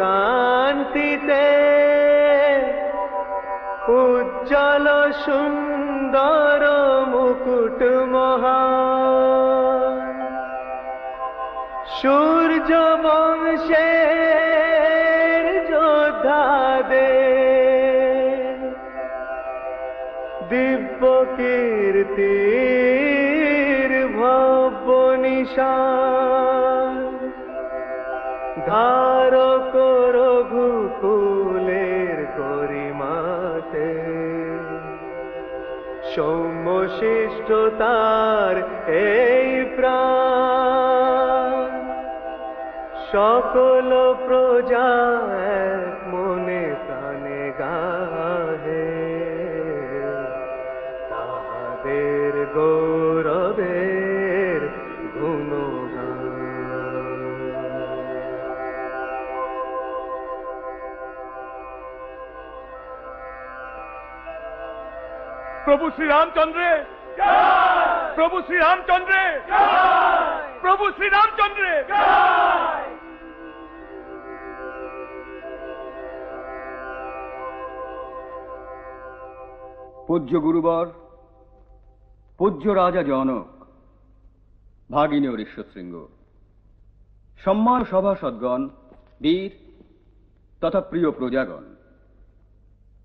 কান্তিতে উজ্জ্বল সুন্দর মুকুট মহান সূর্য বংশের যোদ্ধাদের দিব্য কীর্তির ভব্য নিশান ধারক রঘুকুলের গরিমাতে সৌম্য শিষ্টতার এই প্রাণ সকল প্রজা এক মনে প্রাণে গাহে তাহাদের গৌরবের গুণগান। প্রভু শ্রী রামচন্দ্রে প্রভু শ্রী রামচন্দ্রে প্রভু শ্রী রামচন্দ্রে। পূজ্য গুরুবর, পূজ্য রাজা জনক, ভাগিনী ঋষ্যশৃঙ্গ, সম্মান সভাসদগণ, বীর তথা প্রিয় প্রজাগণ,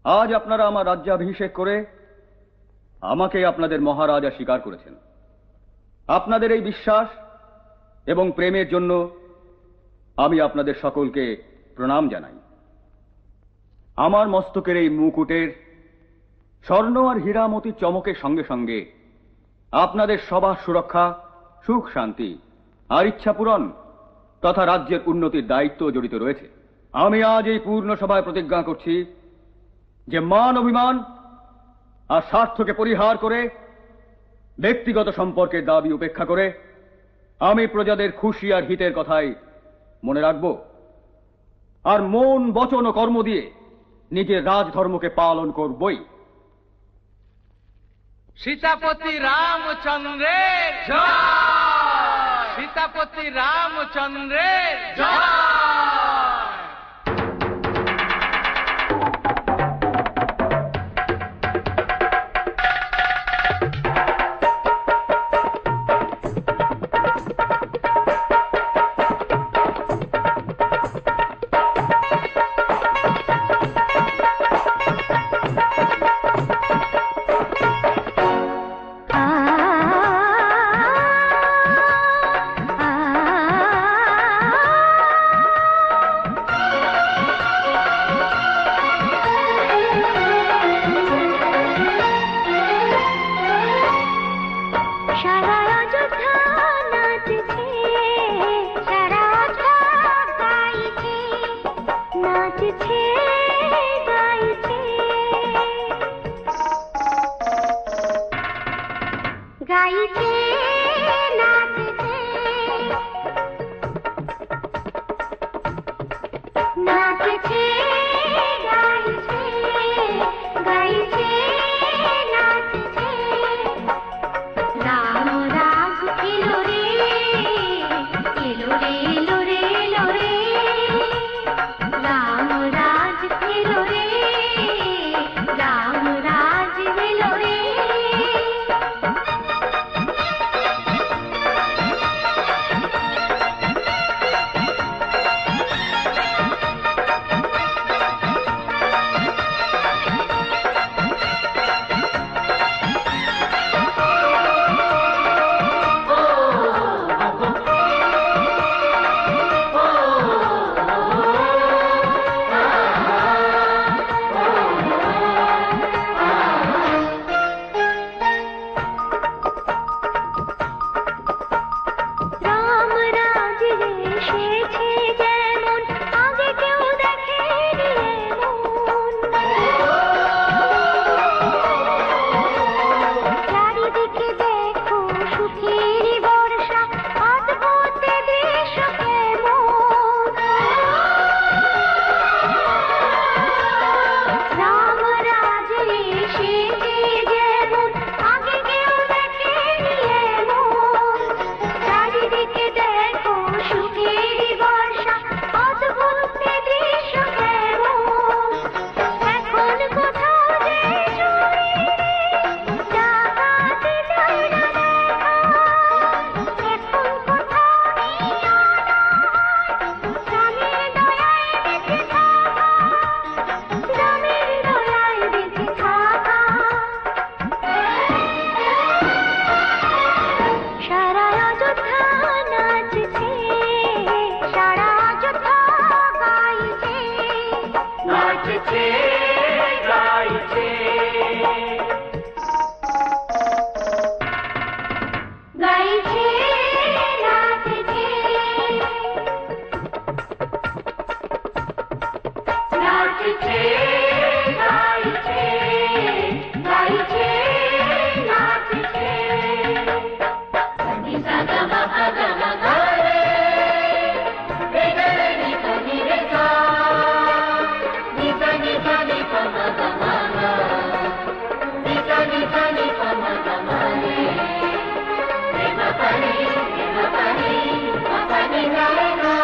আজ আপনারা আমার রাজ্যাভিষেক করে আমাকে আপনাদের মহারাজা স্বীকার করেছেন। আপনাদের এই বিশ্বাস এবং প্রেমের জন্য আমি আপনাদের সকলকে প্রণাম জানাই। আমার মস্তকের এই মুকুটের স্বর্ণ আর হীরামতি চমকের সঙ্গে সঙ্গে আপনাদের সবার সুরক্ষা, সুখ শান্তি আর ইচ্ছা পূরণ তথা রাজ্যের উন্নতির দায়িত্ব জড়িত রয়েছে। আমি আজ এই পূর্ণ সভায় প্রতিজ্ঞা করছি যে মান অভিমান আর স্বার্থকে পরিহার করে ব্যক্তিগত সম্পর্কের দাবি উপেক্ষা করে আমি প্রজাদের খুশি আর হিতের কথাই মনে রাখব আর মন, বচন ও কর্ম দিয়ে নিজের রাজধর্মকে পালন করবই। সীতাপতি রামচন্দ্রের জয়! সীতাপতি রামচন্দ্রের জয়! নাচছে গাইছে গাইছে নাচছে সনি সাগা মাগা গামা গারে বেগরে নিতো নিরে সা নিসা নিসা নি পমা গামা গা নিসা নিসা নি পমা গামা রে প্রেম পানি পানি গায়ে গা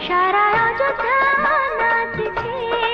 সারা অযোধ্যা নাচছে